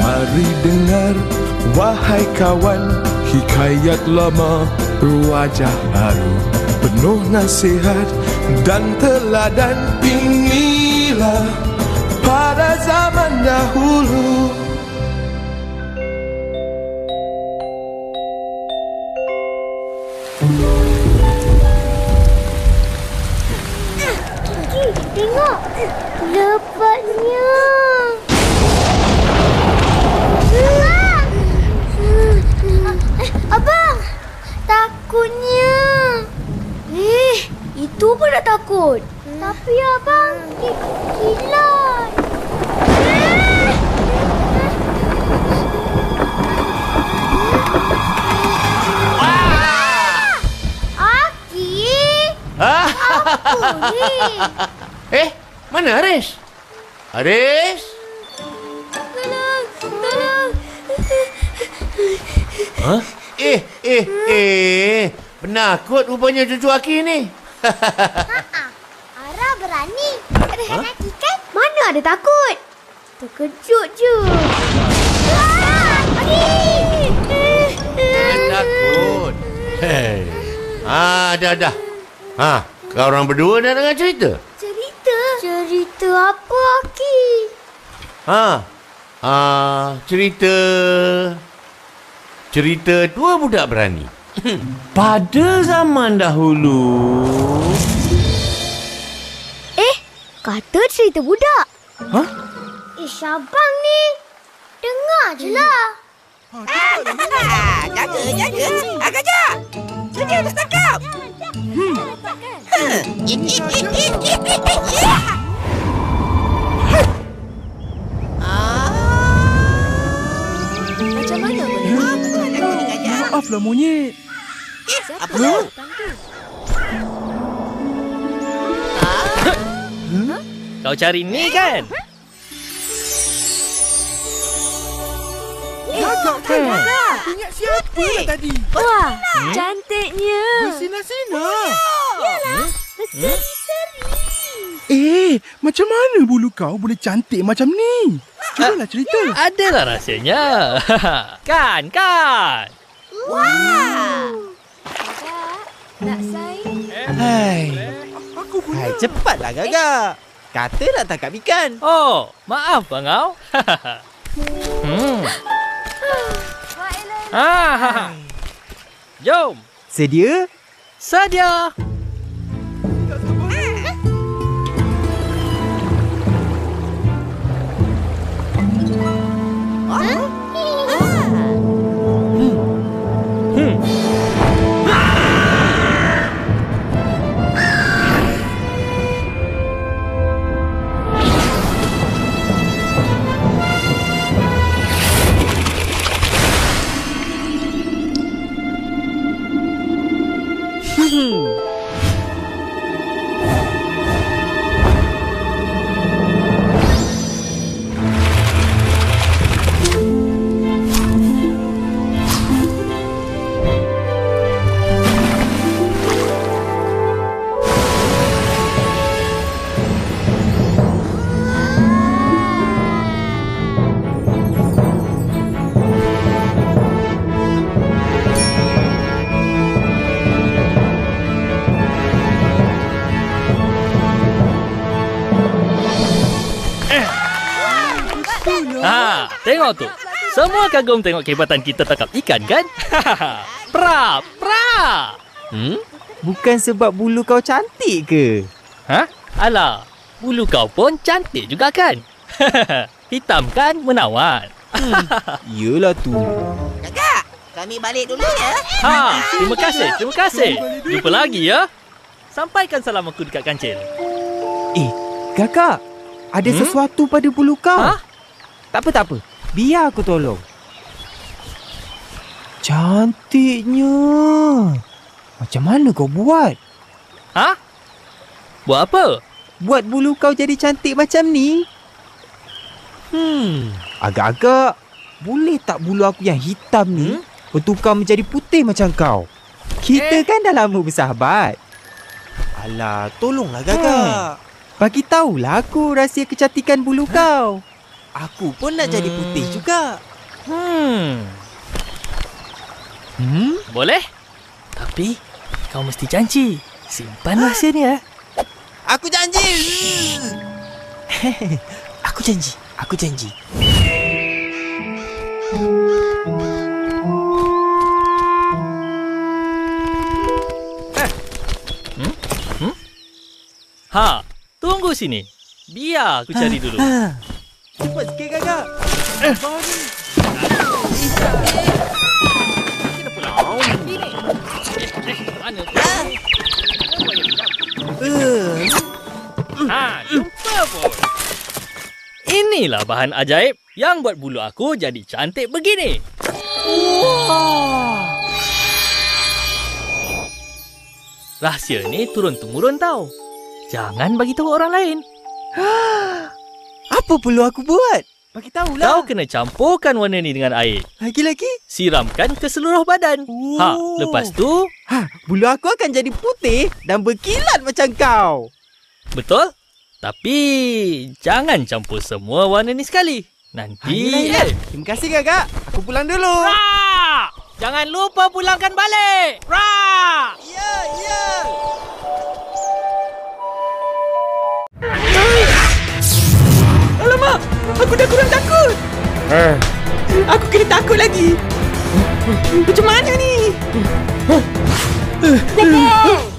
Mari dengar, wahai kawan, hikayat lama berwajah baru, penuh nasihat dan teladan. Inilah pada zaman dahulu. Tengok, lepasnya. Abang, takutnya. Itu pun nak takut. Tapi abang kilat. Aki, apa ni? Mana Haris? Haris? Tolong. Hah? Penakut rupanya cucu Aki ni. Ara berani. Aki kan? Mana ada takut? Terkejut je. Takut. Dah. Kau orang berdua dah dengar cerita? Cerita apa, Aki? Cerita dua budak berani. Pada zaman dahulu. Kata cerita budak. Hah? Syabang ni. Dengar je lah. Jaga. Gajah. Saja dah tangkap. Macam mana boleh? Maaflah monyet. Apa tu? Kau cari ni kan? Gagak kan? Ingat siapa lah tadi? Wah, cantiknya. Bersinar-sinar. Yalah, berseri-seri. Macam mana bulu kau boleh cantik macam ni? Cubalah cerita. Adalah rahsianya. Kan? Wow. Nak saing? Aku pun Cepatlah Gagak. Kata nak tangkap ikan. Oh, maaf bangau. Jom. Sedia? Sadia. Tengok tu. Semua kagum tengok kehebatan kita tangkap ikan kan? Pra. Bukan sebab bulu kau cantik ke? Alah, bulu kau pun cantik juga kan? Hitam kan menawan. Yelah tu. Gagak, kami balik dulu ya. Terima kasih. Jumpa lagi ya. Sampaikan salam aku dekat kancil. Gagak, ada sesuatu pada bulu kau. Tak apa. Biar aku tolong. Cantiknya. Macam mana kau buat? Buat apa? Buat bulu kau jadi cantik macam ni. Agak-agak boleh tak bulu aku yang hitam ni bertukar menjadi putih macam kau? Kita kan dah lama bersahabat. Alah, tolonglah Gagak. Bagi tahulah aku rahsia kecantikan bulu kau. Aku pun nak jadi putih juga. Boleh? Tapi kau mesti janji. Simpan rahsia ni ya. Aku janji. Aku janji. Aku janji. Ha, tunggu sini. Biar aku cari dulu. Cepat sikit kakak. Mana tu? Ha, jumpa pun. Inilah bahan ajaib yang buat bulu aku jadi cantik begini. Rahsia ni turun-temurun tau. Jangan bagi tahu orang lain. Apa perlu aku buat? Bagi tahulah. Kau kena campurkan warna ni dengan air. Lagi-lagi? Siramkan ke seluruh badan. Ha, lepas tu, Bulu aku akan jadi putih dan berkilat macam kau. betul? Tapi jangan campur semua warna ni sekali. Nanti Terima kasih kakak. Aku pulang dulu. Ra! Jangan lupa pulangkan balik. Ra! Ya, ya. Alamak, aku dah kurang takut. Aku kena takut lagi. Macam mana ni? Dapat!